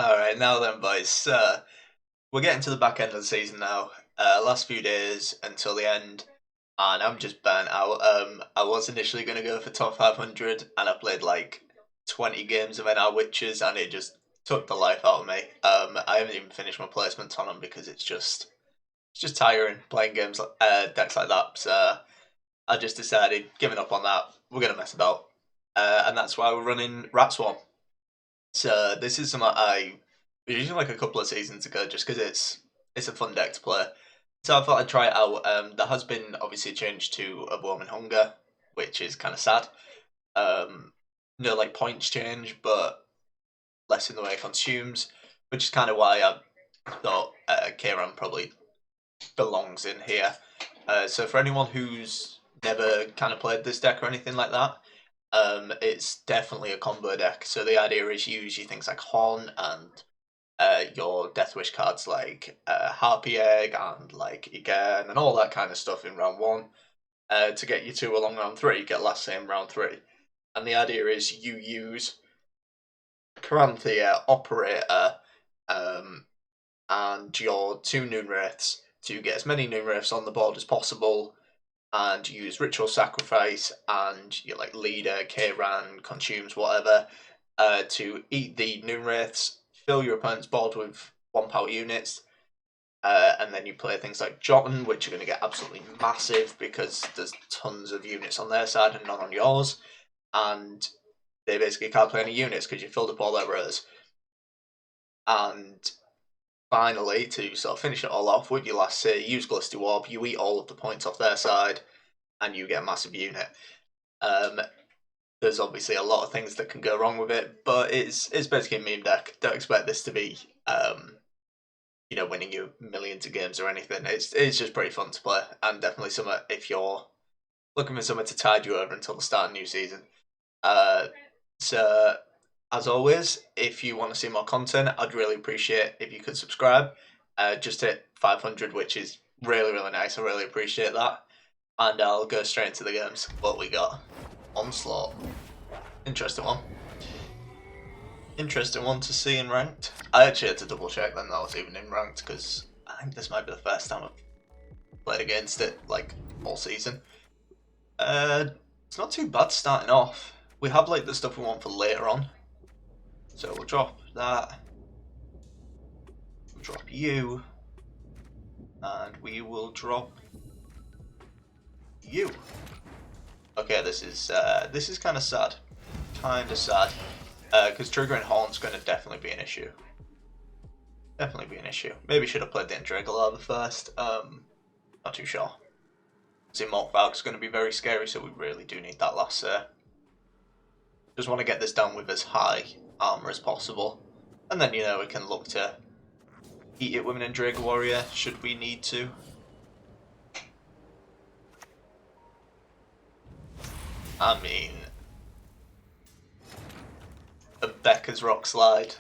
Alright, now then, boys. We're getting to the back end of the season now. Last few days until the end, and I'm just burnt out. I was initially going to go for top 500, and I played like 20 games of NR Witches, and it just took the life out of me. I haven't even finished my placements on them because it's just tiring playing games like decks like that. So I just decided, giving up on that. We're gonna mess about, and that's why we're running Rat Swarm. So this is something I was using like a couple of seasons ago, just because it's a fun deck to play. So I thought I'd try it out. There has been obviously a change to Overwhelming Hunger, which is kind of sad. No like points change, but less in the way it consumes, which is kind of why I thought Kieran probably belongs in here. So for anyone who's never kind of played this deck or anything like that, it's definitely a combo deck. So the idea is you use your things like Horn and your Death Wish cards like Harpy Egg and like Again and all that kind of stuff in round one to get you to along round three, get last same round three. And the idea is you use Caranthea, Operator, and your two Noon Wraiths to get as many Noon Wraiths on the board as possible, and use Ritual Sacrifice and your like Leader, K-Ran, Consumes, whatever, to eat the Noon Wraiths, fill your opponent's board with 1 power units, and then you play things like Jotun, which are going to get absolutely massive because there's tons of units on their side and none on yours, and they basically can't play any units because you filled up all their rows. And finally, to sort of finish it all off with your last say, use Glusty Warp, you eat all of the points off their side, and you get a massive unit. There's obviously a lot of things that can go wrong with it, but it's basically a meme deck. Don't expect this to be, winning you millions of games or anything. It's just pretty fun to play, and definitely something if you're looking for something to tide you over until the start of the new season. So as always, if you want to see more content, I'd really appreciate if you could subscribe. Just hit 500, which is really, really nice. I really appreciate that. And I'll go straight into the games. What we got? Onslaught. Interesting one. Interesting one to see in ranked. I actually had to double check then that was even in ranked, because I think this might be the first time I've played against it, like, all season. It's not too bad starting off. We have like the stuff we want for later on. So we'll drop that. We'll drop you. And we will drop you. Okay, this is kind of sad. Kind of sad. Because triggering Horn's going to definitely be an issue. Definitely be an issue. Maybe should have played the Dragalava first. Not too sure. See, Morkvalk's going to be very scary, so we really do need that last just want to get this down with as high armor as possible. And then, we can look to eat it with an Endrega Warrior, should we need to. I mean, a Becca's Rock Slide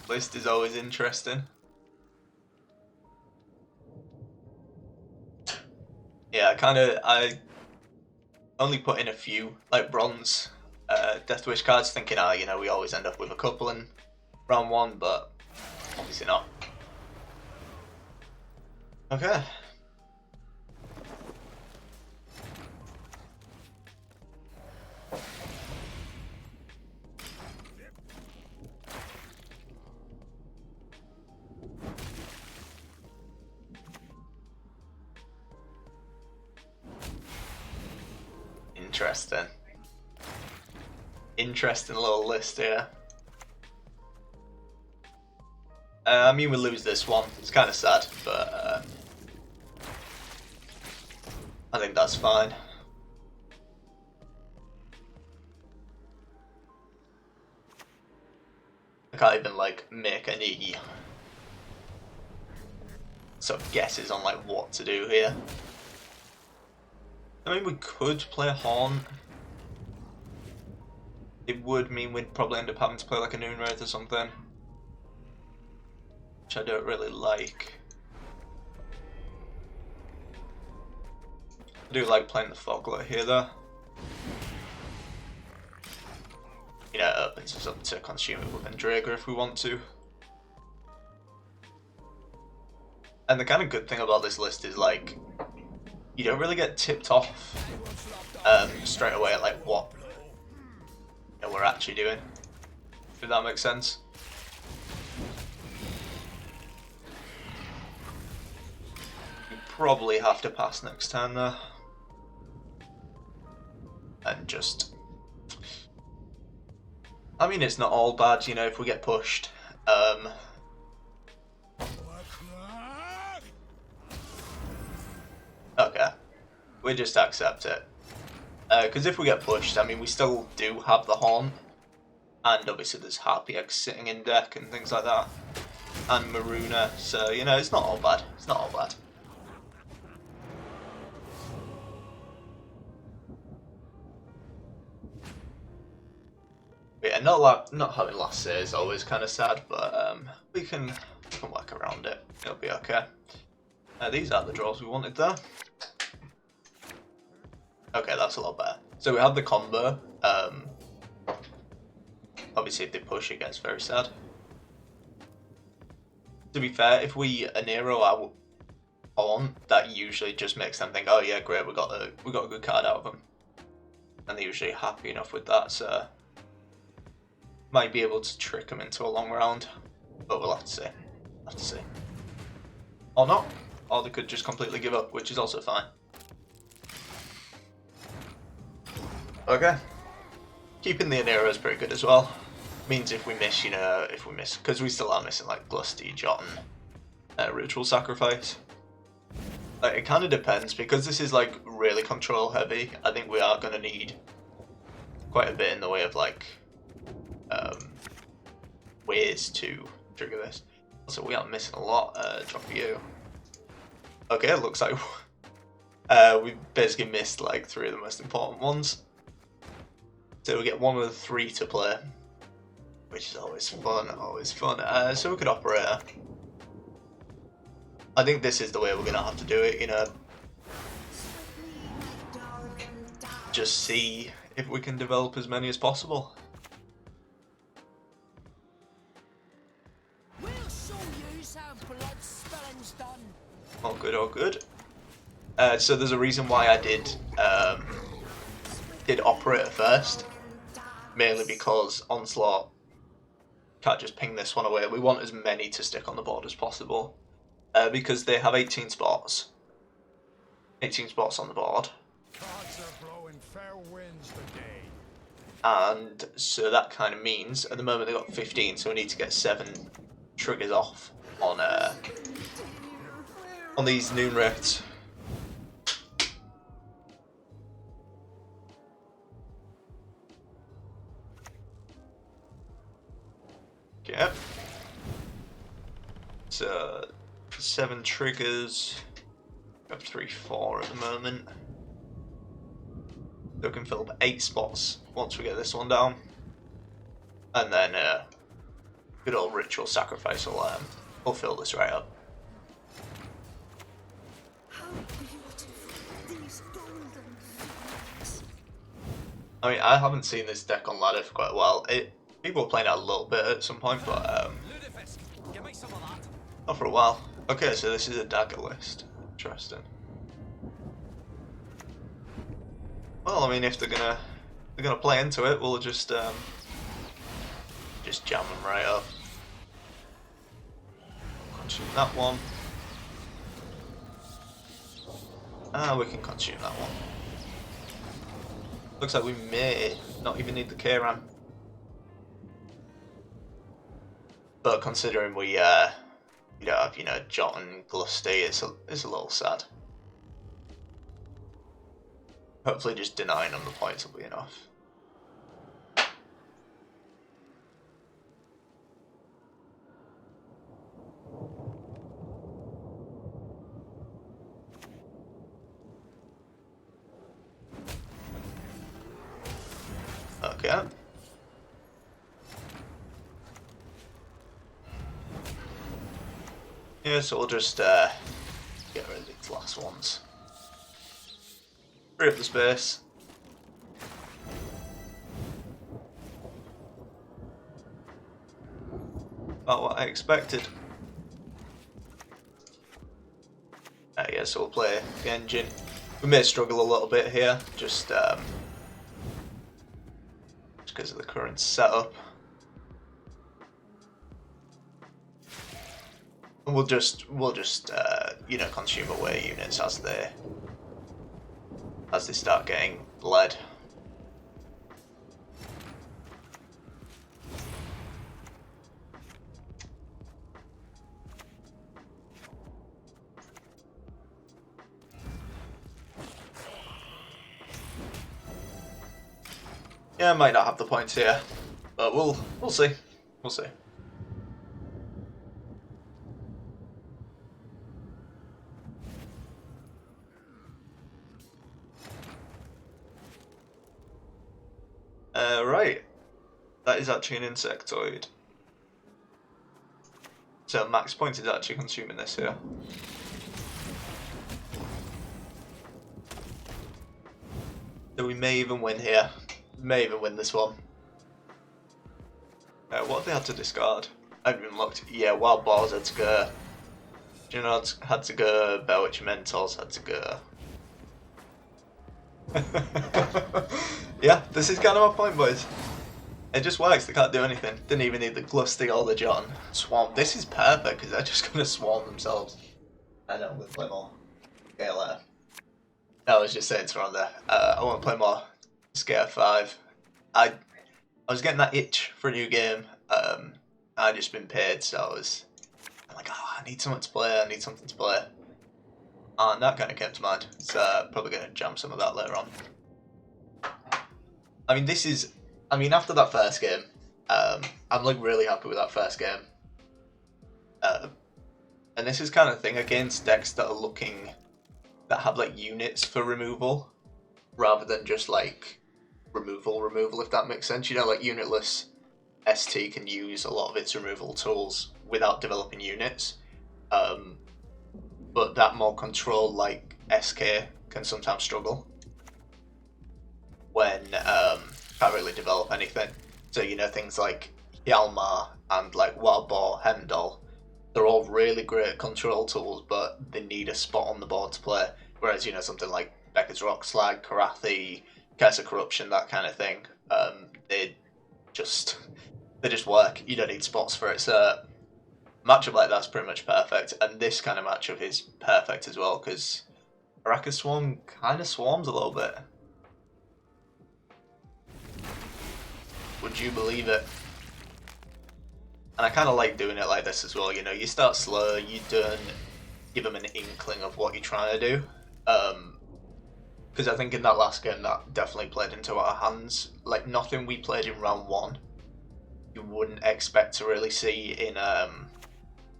list is always interesting. Yeah, I only put in a few, like bronze Death Wish cards, thinking, we always end up with a couple in round one, but obviously not. Okay. Interesting. Interesting little list here. I mean, we lose this one. It's kind of sad, but I think that's fine. I can't even like make any sort of guesses on like what to do here. I mean, we could play Horn. It would mean we'd probably end up having to play like a Noon Wraith or something, which I don't really like. I do like playing the Fogler here though. you know, it opens us up to consume it within Drager if we want to. And the kind of good thing about this list is, like, you don't really get tipped off straight away at, like, what we're actually doing, if that makes sense. We probably have to pass next turn though. And just... I mean, it's not all bad, you know, if we get pushed. Okay. We just accept it. Because if we get pushed, I mean, we still do have the Horn. And obviously there's Harpy Eggs sitting in deck and things like that. And Maruna, so, you know, it's not all bad. It's not all bad. But yeah, not having last say is always kind of sad, but we can work around it. It'll be okay. These are the draws we wanted there. Okay, that's a lot better. So we have the combo. Obviously, if they push, it gets very sad. To be fair, if we Anero our on, that usually just makes them think, oh yeah, great, we got a good card out of them, and they're usually happy enough with that. So might be able to trick them into a long round, but we'll have to see. Have to see, or not, or they could just completely give up, which is also fine. Okay, keeping the Anero is pretty good as well. Means if we miss, you know, because we still are missing like Glusty, Jotun, Ritual Sacrifice. Like, it kind of depends, because this is like really control heavy. I think we are going to need quite a bit in the way of like ways to trigger this. So we are missing a lot. Drop you. Okay, it looks like we basically missed like 3 of the most important ones. So we get 1 of the 3 to play, which is always fun, always fun. So we could Operator. I think this is the way we're going to have to do it, you know. Just see if we can develop as many as possible. We'll show you how blood spilling's done. All good, all good. So there's a reason why I did Operator first. Mainly because Onslaught can't just ping this one away. We want as many to stick on the board as possible. Because they have 18 spots. 18 spots on the board. And so that kind of means, at the moment they've got 15, so we need to get 7 triggers off on these Noon Rifts. Okay. So 7 triggers. We have 3, 4 at the moment. So we can fill up 8 spots once we get this one down. And then good old Ritual Sacrifice will fill this right up. I mean, I haven't seen this deck on ladder for quite a while. People were playing it a little bit at some point, but not for a while. Okay, so this is a dagger list. Interesting. Well, I mean, if they're gonna play into it, we'll just jam them right up. Consume that one. We can consume that one. Looks like we may not even need the K-Ram. But considering we don't have, you know, Jot and Glusty, it's a little sad. Hopefully just denying them the points will be enough. Okay. Yeah, so we'll just get rid of these last ones. Free up the space. about what I expected. Yeah, so we'll play the engine. We may struggle a little bit here, just because of the current setup. And we'll just you know, consume away units as they start getting bled. Yeah, I might not have the points here, but we'll see. We'll see. Right. That is actually an insectoid. So max points is actually consuming this here. So we may even win here. May even win this one. What have they had to discard? I haven't even looked. Yeah, Wild Boars had to go. Junod's had to go. Belwitch Mentors had to go. Yeah, this is kind of my point, boys. It just works, they can't do anything. Didn't even need the Glusty or the John. Swarm. This is perfect because they're just going to swarm themselves. I know, we'll play more. Okay, later. I was just saying to Ronda, I want to play more scoia'tael. I was getting that itch for a new game. I'd just been paid, so I'm like, oh, I need something to play, And that kind of came to mind. So probably going to jam some of that later on. I mean, after that first game, I'm like really happy with that first game. And this is kind of thing against decks that have like units for removal, rather than just like removal, if that makes sense. You know, like unitless ST can use a lot of its removal tools without developing units. But that more control like SK can sometimes struggle when can't really develop anything. So you know, things like Hjalmar and like Wild Boar, Hemdall, they're all really great control tools, but they need a spot on the board to play. Whereas, you know, something like Becker's Rock Slag, Karathi, Curse of Corruption, that kind of thing, they just work. You don't need spots for it. So matchup like that's pretty much perfect, and this kind of matchup is perfect as well because Arachas Swarm kind of swarms a little bit. Would you believe it? And I kind of like doing it like this as well. You know, you start slow, you don't give them an inkling of what you're trying to do. Because I think in that last game that definitely played into our hands. Like nothing we played in round one, you wouldn't expect to really see in.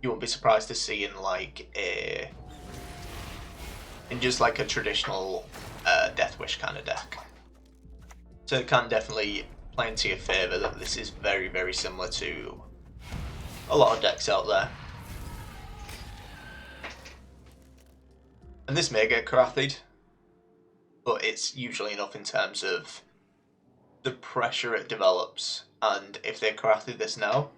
You wouldn't be surprised to see in like just like a traditional Death Wish kind of deck. So it can definitely play into your favour that this is very, very similar to a lot of decks out there. And this may get Karathi'd, but it's usually enough in terms of the pressure it develops. And if they Karathi this now,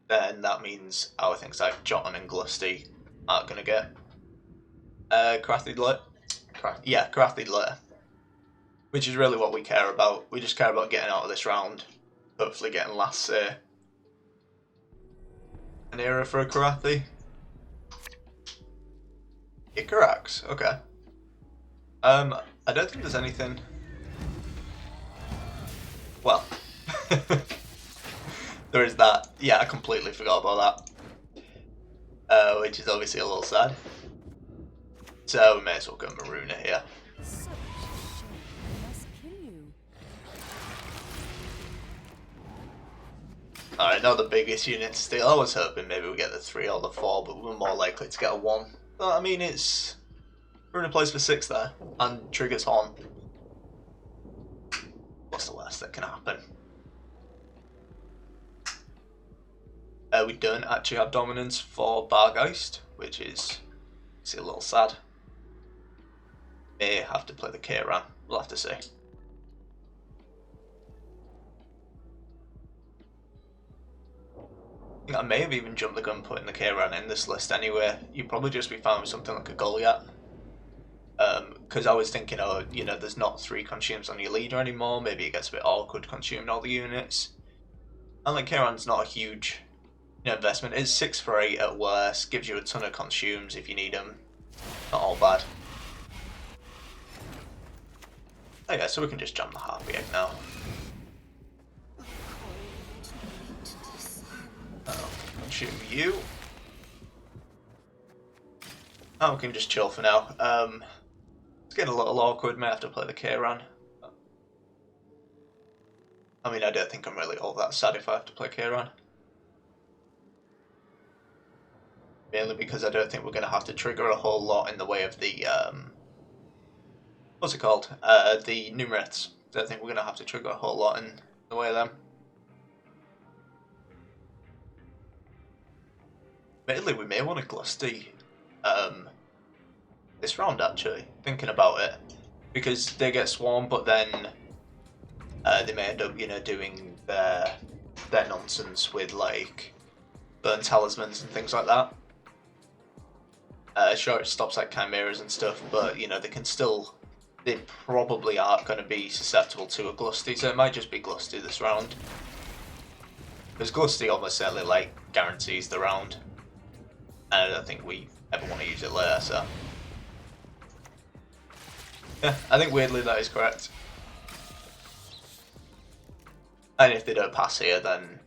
then that means our things like Jotun and Glusty aren't going to get Karathi'd later. Karathi'd later. Which is really what we care about. We just care about getting out of this round. Hopefully getting last say. An era for a Karathi. Ikarax, okay. I don't think there's anything. Well, there is that. Yeah, I completely forgot about that. Which is obviously a little sad. So we may as well go Maruna here. Such a shame. I must kill you. Alright, not the biggest unit to steal. I was hoping maybe we get the 3 or the 4, but we're more likely to get a 1. But I mean, we're in a place for 6 there, and triggers Horn. What's the worst that can happen? We don't actually have dominance for Bargeist, which is a little sad. May have to play the Kairan, we'll have to see. I may have even jumped the gun putting the Kieran in this list anyway. You'd probably just be fine with something like a Goliath. Because I was thinking, oh, there's not 3 consumes on your leader anymore. Maybe it gets a bit awkward consuming all the units. And like Kieran's not a huge investment. It's 6 for 8 at worst. Gives you a ton of consumes if you need them. Not all bad. Oh yeah, so we can just jump the Harpy Egg now. Consume you. Oh, we can just chill for now. It's getting a little awkward. May have to play the Kieran. I mean, I don't think I'm really all that sad if I have to play Kieran. Mainly because I don't think we're going to have to trigger a whole lot in the way of the, what's it called? The Numeraths. I don't think we're going to have to trigger a whole lot in the way of them. Mainly, we may want to Glusty this round, actually, thinking about it. Because they get swarmed, but then they may end up, doing their nonsense with, like, burn talismans and things like that. Sure, it stops like chimeras and stuff, but they probably aren't going to be susceptible to a Glusty, so it might just be Glusty this round. Because Glusty almost certainly like guarantees the round, and I don't think we ever want to use it later. So yeah, I think weirdly that is correct. And if they don't pass here, then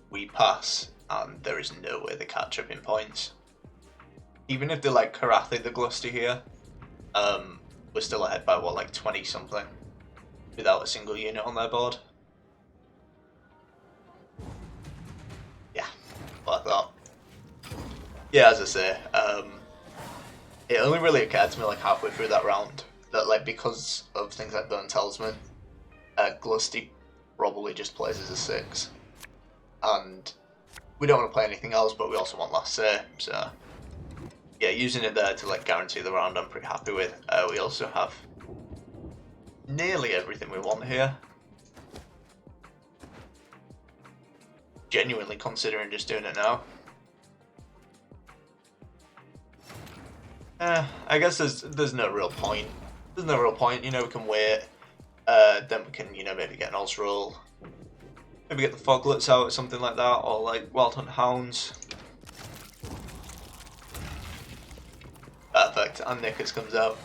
we pass, and there is no way they catch up in points. Even if they like Karathi the Glusty here, we're still ahead by what, like 20 something, without a single unit on their board. Yeah, like that. Yeah, as I say, it only really occurred to me like halfway through that round that like because of things like Burn Talisman, Glusty probably just plays as a 6, and we don't want to play anything else, but we also want last say, so. Yeah, using it there to like guarantee the round, I'm pretty happy with. We also have nearly everything we want here. Genuinely considering just doing it now. I guess there's no real point. There's no real point. We can wait. Then we can maybe get an Oz roll. Maybe get the Foglets out or something like that, or like Wild Hunt Hounds. Perfect, and Nickers comes out.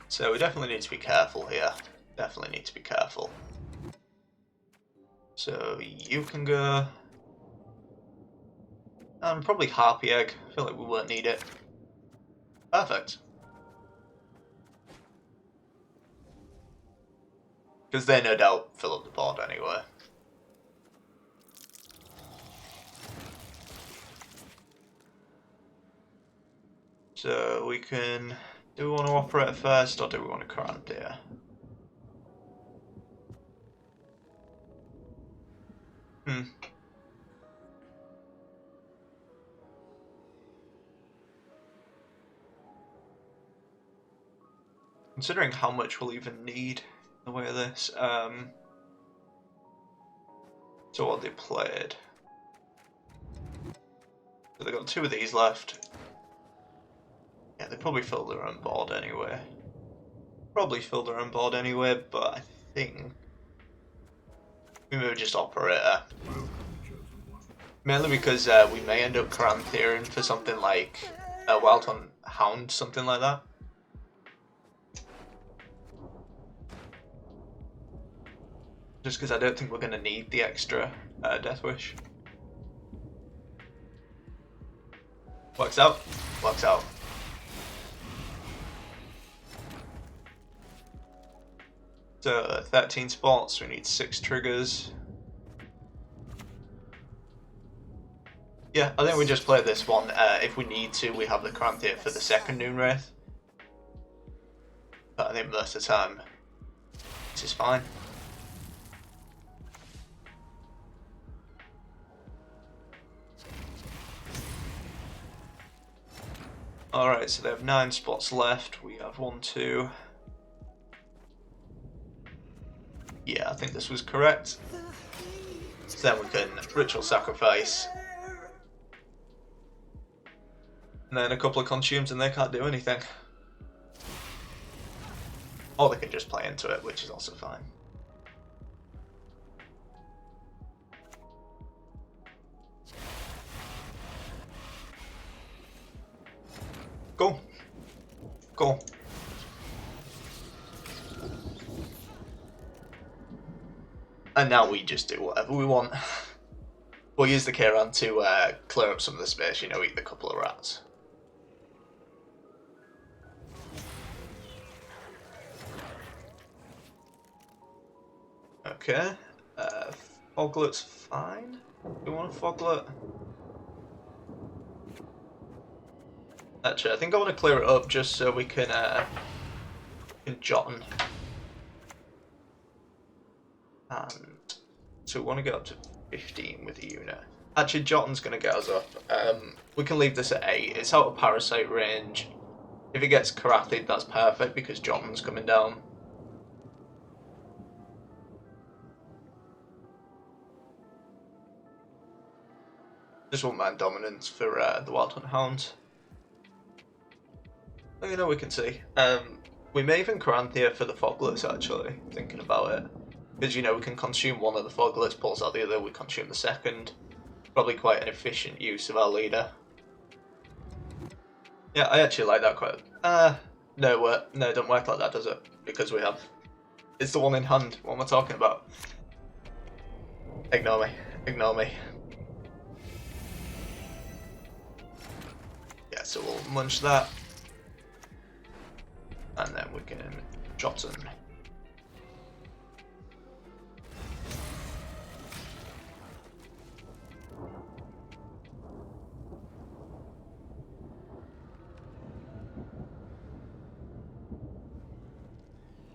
So we definitely need to be careful here. Definitely need to be careful. So you can go. And probably Harpy Egg. I feel like we won't need it. Perfect. Because they no doubt fill up the board anyway. So we can... Do we want to operate first, or do we want to Courant here? Considering how much we'll even need in the way of this, so what they played. So they got 2 of these left. Yeah, they probably filled their own board anyway. But I think we may just Operator. Mainly because we may end up Carantheering for something like a Wild Hunt Hound, something like that. Just because I don't think we're going to need the extra Death Wish. Works out. Works out. So 13 spots, we need 6 triggers. Yeah, I think we just play this one. If we need to, we have the Caranthier for the second Noon Wraith. But I think most of the time, this is fine. Alright, so they have 9 spots left. We have 1, 2. Yeah, I think this was correct. So then we can ritual sacrifice. And then a couple of consumes and they can't do anything. Or they can just play into it, which is also fine. Cool. Cool. And now we just do whatever we want. We'll use the Kairon to clear up some of the space, you know, eat the couple of rats. Okay. Foglet's fine. Do you want a Foglet? Actually, I think I want to clear it up just so we can Jotun. And so we want to get up to 15 with the unit. Actually, Jotun's going to get us up. We can leave this at 8. It's out of Parasite range. If it gets Karathi'd, that's perfect because Jotun's coming down. Just won't mind dominance for the Wild Hunt Hound. You know, we can see. We may even Karanthia for the Foglets, actually, thinking about it. Because, you know, we can consume one of the Foglets, pulls out the other, we consume the second. Probably quite an efficient use of our leader. Yeah, I actually like that quite. No, it don't work like that, does it? Because we have... It's the one in hand, what am I talking about? Ignore me, ignore me. Yeah, so we'll munch that. And then we can Jotun.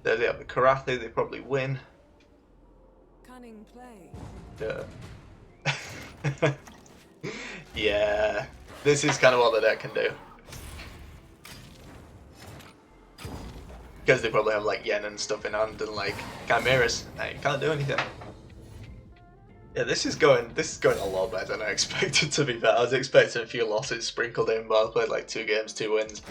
There they have the Karathi, they probably win. Cunning play. Yeah. Yeah. This is kind of what the deck can do. Because they probably have like Yen and stuff in hand and like Chimeras. Nah, you can't do anything. Yeah, this is going a lot better than I expected, to be fair. I was expecting a few losses sprinkled in, but I played like 2 games, 2 wins.